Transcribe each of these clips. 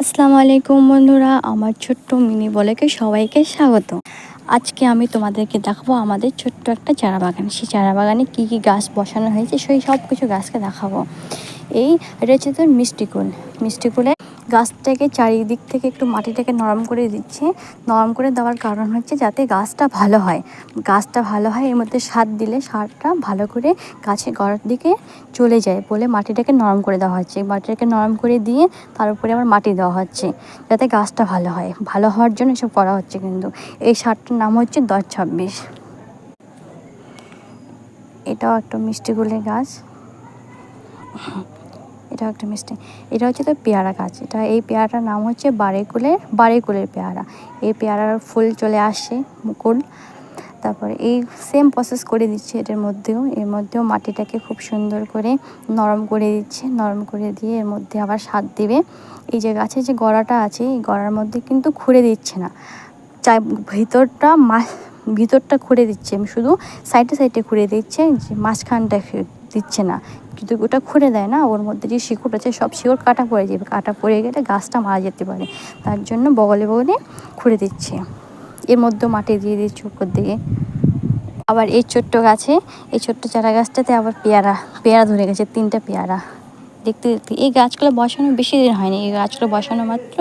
আসসালামু আলাইকুম বন্ধুরা, আমার ছোট্ট মিনি ব্লগে সবাইকে স্বাগত। আজকে আমি তোমাদেরকে দেখাবো আমাদের ছোট্ট একটা চারা বাগান। সেই চারা বাগানে কী কী গাছ বসানো হয়েছে সেই সব কিছু গাছকে দেখাবো। এটা হচ্ছে তো মিষ্টি কুলে গাছটাকে চারিদিক থেকে একটু মাটিটাকে নরম করে দিচ্ছে। নরম করে দেওয়ার কারণ হচ্ছে যাতে গাছটা ভালো হয়। এর মধ্যে সার দিলে সারটা ভালো করে গাছের গোড়ার দিকে চলে যায় বলে মাটিটাকে নরম করে দেওয়া হচ্ছে। মাটিটাকে নরম করে দিয়ে তার উপরে আবার মাটি দেওয়া হচ্ছে যাতে গাছটা ভালো হয়। ভালো হওয়ার জন্য এসব করা হচ্ছে। কিন্তু এই সারটার নাম হচ্ছে 10-26। এটাও একটা মিষ্টি কুলের গাছ। এটা হচ্ছে তো পেয়ারা গাছ। এই পেয়ারাটার নাম হচ্ছে বাড়িকুলের পেয়ারা। এই পেয়ারার ফুল চলে আসে, মুকুল। তারপরে এই সেম প্রসেস করে দিচ্ছে এর মধ্যেও মাটিটাকে খুব সুন্দর করে নরম করে দিচ্ছে। নরম করে দিয়ে এর মধ্যে আবার সার দিবে। এই যে গাছের যে গোড়াটা আছে এই গোড়ার মধ্যে কিন্তু খুঁড়ে দিচ্ছে না, চাই ভিতরটা খুঁড়ে দিচ্ছে, শুধু সাইডে খুঁড়ে দিচ্ছে, যে মাঝখানটা দিচ্ছে না। যদি ওটা খুঁড়ে দেয় না, ওর মধ্যে যে শিকড় আছে সব শিকড় কাটা পড়ে যাবে। কাটা পড়ে গেলে গাছটা মারা যেতে পারে। তার জন্য বগলে খুঁড়ে দিচ্ছে। এর মধ্যে মাটি দিয়ে দিচ্ছে উপর দিকে। আবার এই ছোট্ট চারা গাছটাতে আবার পেয়ারা ধরে গেছে, 3টা পেয়ারা। দেখতে এই গাছগুলো বসানো বেশি দিন হয়নি। এই গাছগুলো বসানো মাত্র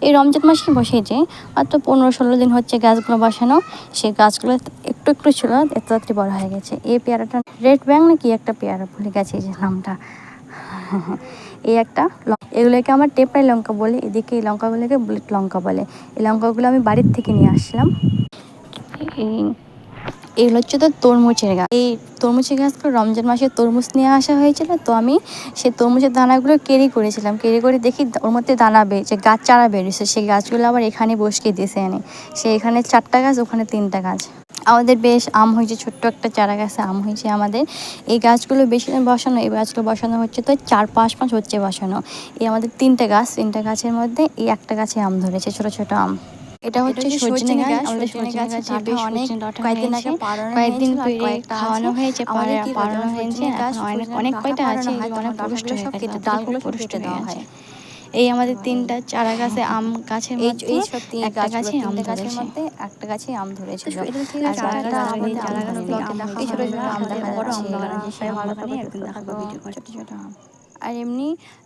এই রমজান মাসে বসিয়েছে। মাত্র 15-16 দিন হচ্ছে গাছগুলো বসানো। সেই গাছগুলো একটু ছিল, এত তাড়াতাড়ি বড় হয়ে গেছে। এই পেয়ারাটা রেড ব্যাং না কি একটা পেয়ারা, ভুলে গেছে এই যে নামটা। এগুলোকে আমার টেপাই লঙ্কা বলে, এদিকে এই লঙ্কাগুলোকে বুলেট লঙ্কা বলে। এই লঙ্কাগুলো আমি বাড়ির থেকে নিয়ে আসলাম। এগুলো হচ্ছে তো তরমুজের গাছ। এই তরমুজের গাছগুলো রমজান মাসে তরমুজ নিয়ে আসা হয়েছিল, তো আমি সেই তরমুজের দানাগুলো ক্যারি করে দেখি ওর মধ্যে দানা বেরিয়েছে, গাছ চারা বেরিয়েছে। সেই গাছগুলো আবার এখানে বসিয়ে দিয়েছে এনে। এখানে 4টা গাছ, ওখানে 3টা গাছ। আমাদের বেশ আম হয়েছে, ছোট্ট একটা চারা গাছে আম হয়েছে আমাদের। এই গাছগুলো বেশি দিন বসানো, এই গাছগুলো বসানো হচ্ছে তো 4-5 মাস হচ্ছে বসানো। এই আমাদের 3টা গাছের মধ্যে এই একটা গাছে আম ধরেছে, ছোট ছোট আম। এটা হচ্ছে সজনে গাছ। আমাদের সজনে গাছে কয়েকদিন পেরে খাওয়ানো হয়েছে, পাড়ানো হয়েছে। অনেক কয়টা আছে, অনেক পুষ্ট হয়ে গেছে, ডালগুলো পুষ্ট হয়ে গেছে। এই আমাদের 3টা চারা গাছে আম গাছের মধ্যে একটা গাছে আম ধরেছে। একটা গাছে আম ধরেছিল। আর বাকিটা আমাদের চারা গাছ থেকে আম হয়েছে। ছোট ছোট আম দেখা যাচ্ছে। ছোট ছোট আম। আর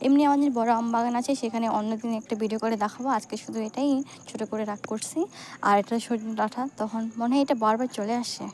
এমনি আমাদের বড় আম বাগান আছে, সেখানে অন্যদিন একটা ভিডিও করে দেখাবো। আজকে শুধু এটাই ছোট করে রাগ করছি। আর এটা সজনে ডাঁটা, তখন মনে হয় এটা বারবার চলে আসে।